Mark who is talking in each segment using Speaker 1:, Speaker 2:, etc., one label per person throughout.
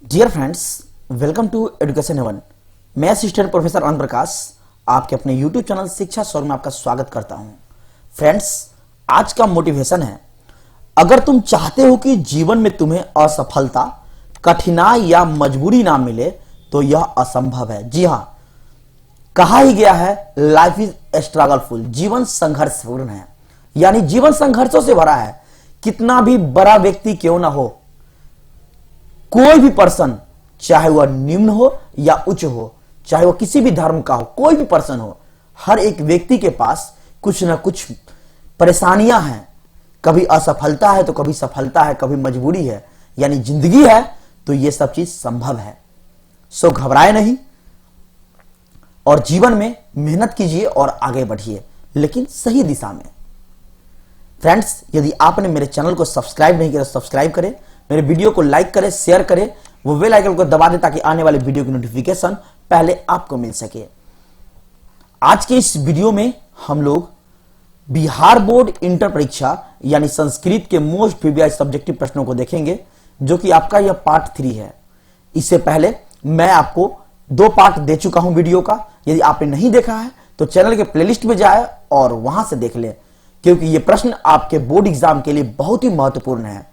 Speaker 1: Dear friends, welcome to Education Haven. मैं assistant professor Anant Prakash आपके अपने यूट्यूब चैनल शिक्षा स्वर में आपका स्वागत करता हूं। फ्रेंड्स, आज का मोटिवेशन है, अगर तुम चाहते हो कि जीवन में तुम्हें असफलता, कठिनाई या मजबूरी ना मिले तो यह असंभव है। जी हां, कहा ही गया है लाइफ इज स्ट्रगलफुल, जीवन संघर्षपूर्ण है, यानी जीवन संघर्षों से भरा है। कितना भी बड़ा व्यक्ति क्यों ना हो, कोई भी पर्सन, चाहे वह निम्न हो या उच्च हो, चाहे वह किसी भी धर्म का हो, कोई भी पर्सन हो, हर एक व्यक्ति के पास कुछ ना कुछ परेशानियां हैं। कभी असफलता है तो कभी सफलता है, कभी मजबूरी है, यानी जिंदगी है तो यह सब चीज संभव है। सो घबराए नहीं और जीवन में मेहनत कीजिए और आगे बढ़िए, लेकिन सही दिशा में। फ्रेंड्स, यदि आपने मेरे चैनल को सब्सक्राइब नहीं किया तो सब्सक्राइब करें, मेरे वीडियो को लाइक करें, शेयर करें, वो बेल आइकन को दबा दें ताकि आने वाले वीडियो की नोटिफिकेशन पहले आपको मिल सके। आज के इस वीडियो में हम लोग बिहार बोर्ड इंटर परीक्षा यानी संस्कृत के मोस्ट वीवीआई सब्जेक्टिव प्रश्नों को देखेंगे, जो कि आपका यह पार्ट 3 है। इससे पहले मैं आपको 2 पार्ट दे चुका हूं वीडियो का। यदि आपने नहीं देखा है तो चैनल के प्लेलिस्ट में जाए और वहां से देख ले, क्योंकि ये प्रश्न आपके बोर्ड एग्जाम के लिए बहुत ही महत्वपूर्ण है।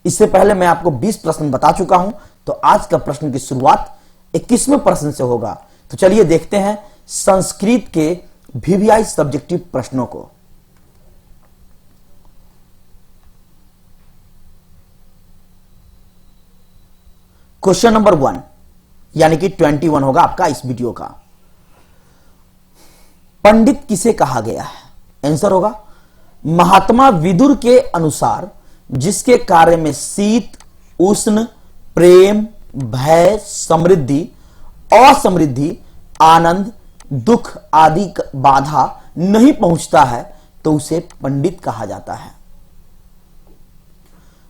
Speaker 1: इससे पहले मैं आपको 20 प्रश्न बता चुका हूं, तो आज का प्रश्न की शुरुआत 21वें प्रश्न से होगा। तो चलिए देखते हैं संस्कृत के वीवीआई सब्जेक्टिव प्रश्नों को। क्वेश्चन नंबर 1 यानी कि 21 होगा आपका इस वीडियो का। पंडित किसे कहा गया है? आंसर होगा महात्मा विदुर के अनुसार जिसके कार्य में शीत, उष्ण, प्रेम, भय, समृद्धि, असमृद्धि, आनंद, दुख आदि बाधा नहीं पहुंचता है तो उसे पंडित कहा जाता है।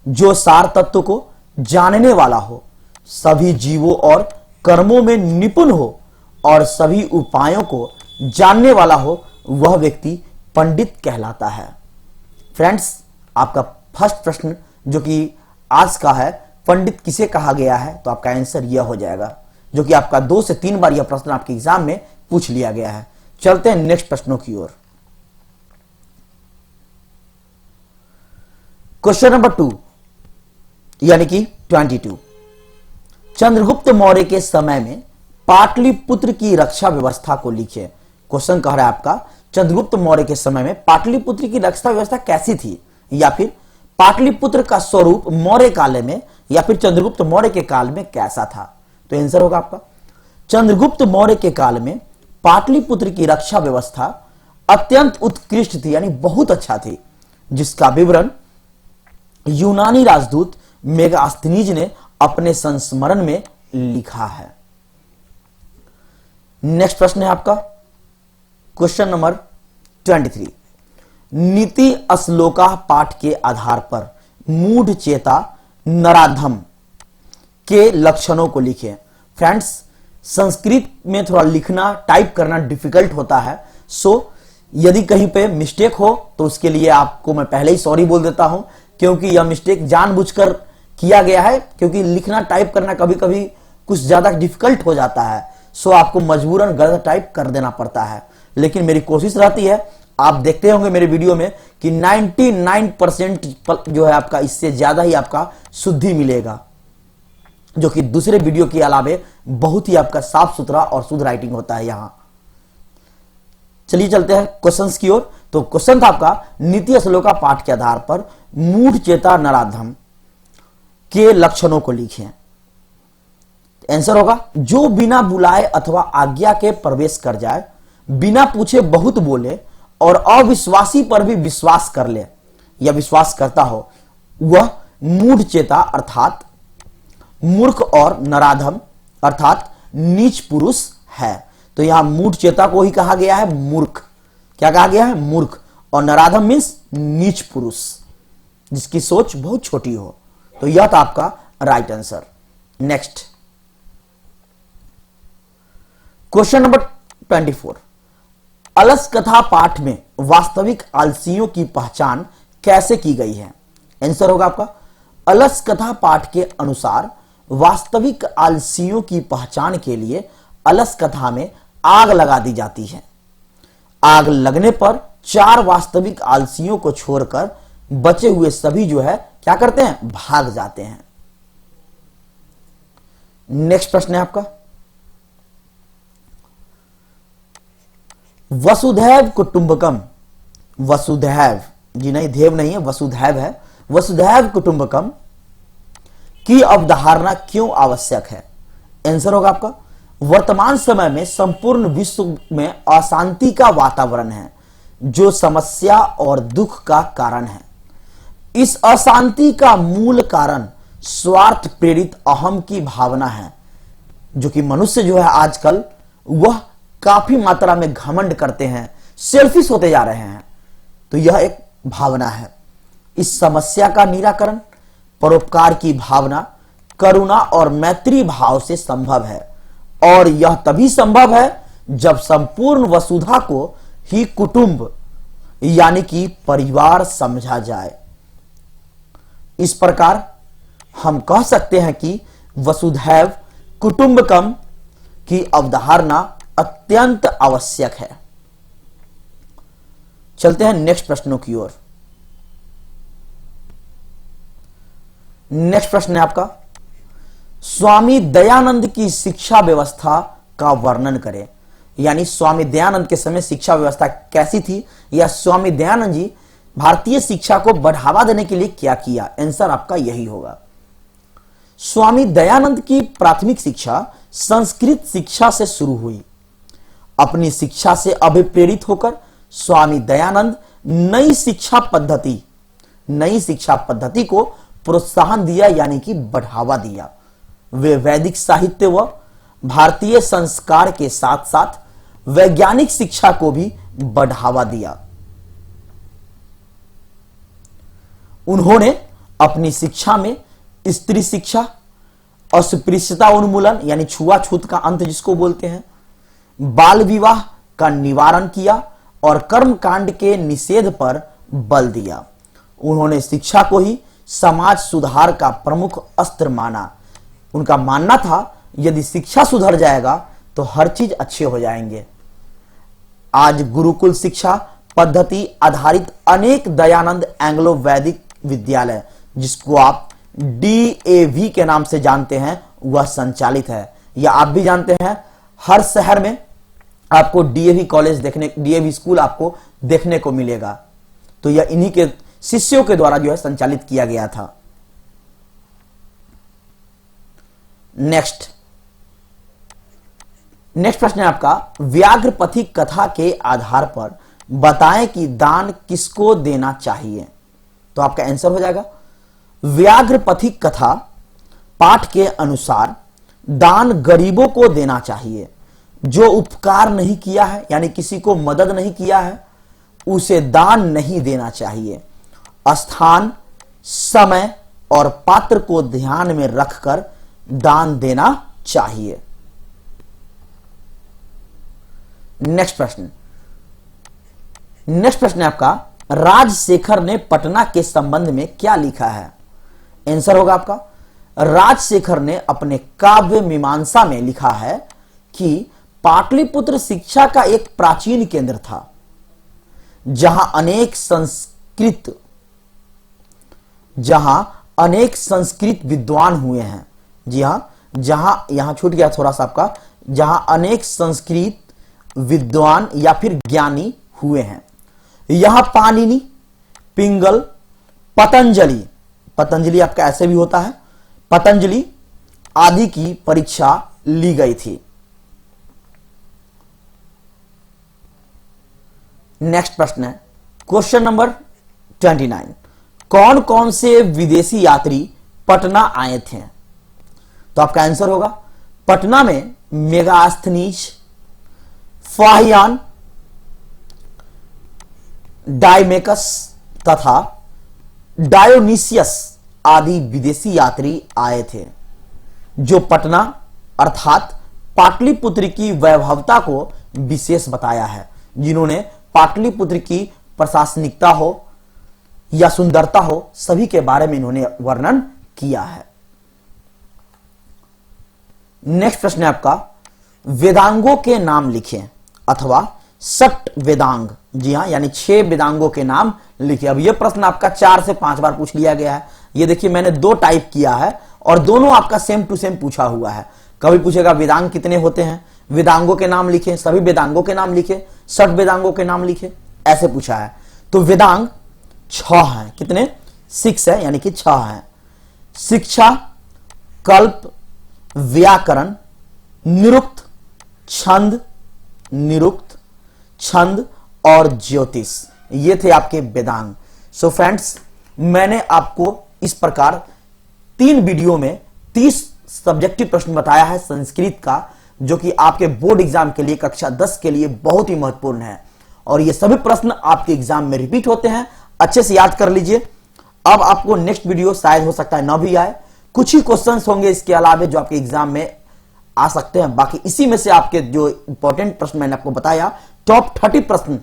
Speaker 1: जो सार तत्व को जानने वाला हो, सभी जीवों और कर्मों में निपुण हो और सभी उपायों को जानने वाला हो, वह व्यक्ति पंडित कहलाता है। फ्रेंड्स, आपका फर्स्ट प्रश्न जो कि आज का है, पंडित किसे कहा गया है, तो आपका आंसर यह हो जाएगा, जो कि आपका 2 से 3 बार यह प्रश्न आपके एग्जाम में पूछ लिया गया है। चलते हैं नेक्स्ट प्रश्नों की ओर। क्वेश्चन नंबर 2 यानी कि 22। चंद्रगुप्त मौर्य के समय में पाटलिपुत्र की रक्षा व्यवस्था को लिखिए। क्वेश्चन कह रहा है आपका, चंद्रगुप्त मौर्य के समय में पाटलिपुत्र की रक्षा व्यवस्था कैसी थी, या फिर पाटलिपुत्र का स्वरूप मौर्य काल में या फिर चंद्रगुप्त मौर्य के काल में कैसा था। तो आंसर होगा आपका चंद्रगुप्त मौर्य के काल में पाटलिपुत्र की रक्षा व्यवस्था अत्यंत उत्कृष्ट थी, यानी बहुत अच्छा थी, जिसका विवरण यूनानी राजदूत मेगास्थनीज ने अपने संस्मरण में लिखा है। नेक्स्ट प्रश्न है आपका क्वेश्चन नंबर 23। नीति श्लोका पाठ के आधार पर मूढ़ चेता नराधम के लक्षणों को लिखें। फ्रेंड्स, संस्कृत में थोड़ा लिखना, टाइप करना डिफिकल्ट होता है। सो यदि कहीं पे मिस्टेक हो तो उसके लिए आपको मैं पहले ही सॉरी बोल देता हूं, क्योंकि यह मिस्टेक जानबूझकर किया गया है, क्योंकि लिखना, टाइप करना कभी कभी कुछ ज्यादा डिफिकल्ट हो जाता है। सो आपको मजबूरन गलत टाइप कर देना पड़ता है, लेकिन मेरी कोशिश रहती है, आप देखते होंगे मेरे वीडियो में कि 99% जो है आपका इससे ज्यादा ही आपका शुद्धि मिलेगा, जो कि दूसरे वीडियो के अलावे बहुत ही आपका साफ सुथरा और शुद्ध राइटिंग होता है यहां। चलिए चलते हैं क्वेश्चंस की ओर। तो क्वेश्चन था आपका, नीति श्लोका पाठ के आधार पर मूढ़ चेता नराधम के लक्षणों को लिखें। आंसर होगा जो बिना बुलाए अथवा आज्ञा के प्रवेश कर जाए, बिना पूछे बहुत बोले और अविश्वासी पर भी विश्वास कर ले या विश्वास करता हो, वह मूढ़ चेता अर्थात मूर्ख और नराधम अर्थात नीच पुरुष है। तो यहां मूढ़ चेता को ही कहा गया है मूर्ख। क्या कहा गया है? मूर्ख। और नराधम मीन्स नीच पुरुष, जिसकी सोच बहुत छोटी हो। तो यह था आपका right answer. Next question number 24। अलस कथा पाठ में वास्तविक आलसियों की पहचान कैसे की गई है? आंसर होगा आपका अलस कथा पाठ के अनुसार वास्तविक आलसियों की पहचान के लिए अलस कथा में आग लगा दी जाती है। आग लगने पर 4 वास्तविक आलसियों को छोड़कर बचे हुए सभी जो है क्या करते हैं, भाग जाते हैं। नेक्स्ट प्रश्न है आपका, वसुधैव कुटुंबकम, वसुधैव जी नहीं, देव नहीं है, वसुधैव है, वसुधैव कुटुंबकम की अवधारणा क्यों आवश्यक है? आंसर होगा आपका, वर्तमान समय में संपूर्ण विश्व में अशांति का वातावरण है जो समस्या और दुख का कारण है। इस अशांति का मूल कारण स्वार्थ प्रेरित अहम की भावना है, जो कि मनुष्य जो है आजकल वह काफी मात्रा में घमंड करते हैं, सेल्फिश होते जा रहे हैं। तो यह एक भावना है। इस समस्या का निराकरण परोपकार की भावना, करुणा और मैत्री भाव से संभव है, और यह तभी संभव है जब संपूर्ण वसुधा को ही कुटुंब यानी कि परिवार समझा जाए। इस प्रकार हम कह सकते हैं कि वसुधैव कुटुंबकम की अवधारणा अत्यंत आवश्यक है। चलते हैं नेक्स्ट प्रश्नों की ओर। नेक्स्ट प्रश्न है आपका, स्वामी दयानंद की शिक्षा व्यवस्था का वर्णन करें। यानी स्वामी दयानंद के समय शिक्षा व्यवस्था कैसी थी, या स्वामी दयानंद जी भारतीय शिक्षा को बढ़ावा देने के लिए क्या किया? आंसर आपका यही होगा। स्वामी दयानंद की प्राथमिक शिक्षा संस्कृत शिक्षा से शुरू हुई। अपनी शिक्षा से अभिप्रेरित होकर स्वामी दयानंद नई शिक्षा पद्धति को प्रोत्साहन दिया, यानी कि बढ़ावा दिया। वे वैदिक साहित्य व भारतीय संस्कार के साथ साथ वैज्ञानिक शिक्षा को भी बढ़ावा दिया। उन्होंने अपनी शिक्षा में स्त्री शिक्षा, अस्पृश्यता उन्मूलन यानी छुआछूत का अंत जिसको बोलते हैं, बाल विवाह का निवारण किया और कर्मकांड के निषेध पर बल दिया। उन्होंने शिक्षा को ही समाज सुधार का प्रमुख अस्त्र माना। उनका मानना था यदि शिक्षा सुधर जाएगा तो हर चीज अच्छे हो जाएंगे। आज गुरुकुल शिक्षा पद्धति आधारित अनेक दयानंद एंग्लो वैदिक विद्यालय, जिसको आप DAV के नाम से जानते हैं, वह संचालित है। या आप भी जानते हैं हर शहर में आपको DAV कॉलेज DAV स्कूल आपको देखने को मिलेगा। तो यह इन्हीं के शिष्यों के द्वारा जो है संचालित किया गया था। नेक्स्ट प्रश्न है आपका, व्याघ्रपथिक कथा के आधार पर बताएं कि दान किसको देना चाहिए। तो आपका आंसर हो जाएगा, व्याघ्रपथिक कथा पाठ के अनुसार दान गरीबों को देना चाहिए। जो उपकार नहीं किया है यानी किसी को मदद नहीं किया है उसे दान नहीं देना चाहिए। स्थान, समय और पात्र को ध्यान में रखकर दान देना चाहिए। नेक्स्ट प्रश्न है आपका, राजशेखर ने पटना के संबंध में क्या लिखा है? आंसर होगा आपका, राजशेखर ने अपने काव्य मीमांसा में लिखा है कि पाटलिपुत्र शिक्षा का एक प्राचीन केंद्र था जहां अनेक संस्कृत विद्वान हुए हैं। जी हां, यहां छूट गया थोड़ा सा आपका, जहां अनेक संस्कृत विद्वान या फिर ज्ञानी हुए हैं। यहां पाणिनि, पिंगल, पतंजलि आपका ऐसे भी होता है, पतंजलि आदि की परीक्षा ली गई थी। नेक्स्ट प्रश्न है, क्वेश्चन नंबर 29, कौन कौन से विदेशी यात्री पटना आए थे? तो आपका आंसर होगा, पटना में मेगास्थनीज, फाहियान, डायमेकस तथा डायोनिसियस आदि विदेशी यात्री आए थे, जो पटना अर्थात पाटलिपुत्र की वैभवता को विशेष बताया है। जिन्होंने पाटलिपुत्र की प्रशासनिकता हो या सुंदरता हो, सभी के बारे में इन्होंने वर्णन किया है। नेक्स्ट प्रश्न है आपका, वेदांगों के नाम लिखें अथवा षट वेदांग, जी हां, यानी 6 वेदांगों के नाम लिखे। अब यह प्रश्न आपका 4 से 5 बार पूछ लिया गया है। ये देखिए मैंने 2 टाइप किया है और दोनों आपका सेम टू सेम पूछा हुआ है। कभी पूछेगा वेदांग कितने होते हैं, वेदांगों के नाम लिखे, सभी वेदांगों के नाम लिखे, षट वेदांगों के नाम लिखे, ऐसे पूछा है। तो वेदांग 6 हैं, कितने? 6 है, यानी कि 6 है। शिक्षा, कल्प, व्याकरण, निरुक्त, छंद, निरुक्त, छंद और ज्योतिष, ये थे आपके वेदांग। सो फ्रेंड्स, मैंने आपको इस प्रकार 3 वीडियो में 30 सब्जेक्टिव प्रश्न बताया है संस्कृत का, जो कि आपके बोर्ड एग्जाम के लिए, कक्षा 10 के लिए बहुत ही महत्वपूर्ण है। और ये सभी प्रश्न आपके एग्जाम में रिपीट होते हैं, अच्छे से याद कर लीजिए। अब आपको नेक्स्ट वीडियो शायद हो सकता है ना भी आए, कुछ ही क्वेश्चंस होंगे इसके अलावा जो आपके एग्जाम में आ सकते हैं। बाकी इसी में से आपके जो इंपॉर्टेंट प्रश्न मैंने आपको बताया, टॉप 30 प्रश्न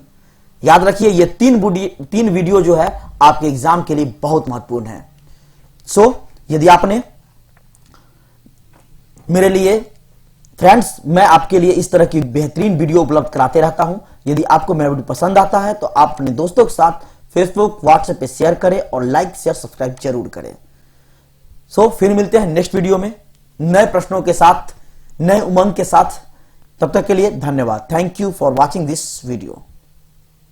Speaker 1: याद रखिए। ये 3 वीडियो जो है आपके एग्जाम के लिए बहुत महत्वपूर्ण है। सो यदि आपने मेरे लिए फ्रेंड्स, मैं आपके लिए इस तरह की बेहतरीन वीडियो उपलब्ध कराते रहता हूं। यदि आपको मेरा वीडियो पसंद आता है तो आप अपने दोस्तों के साथ फेसबुक, व्हाट्सएप पे शेयर करें और लाइक, शेयर, सब्सक्राइब जरूर करें। सो फिर मिलते हैं नेक्स्ट वीडियो में नए प्रश्नों के साथ, नए उमंग के साथ। तब तक के लिए धन्यवाद। Thank you for watching this video.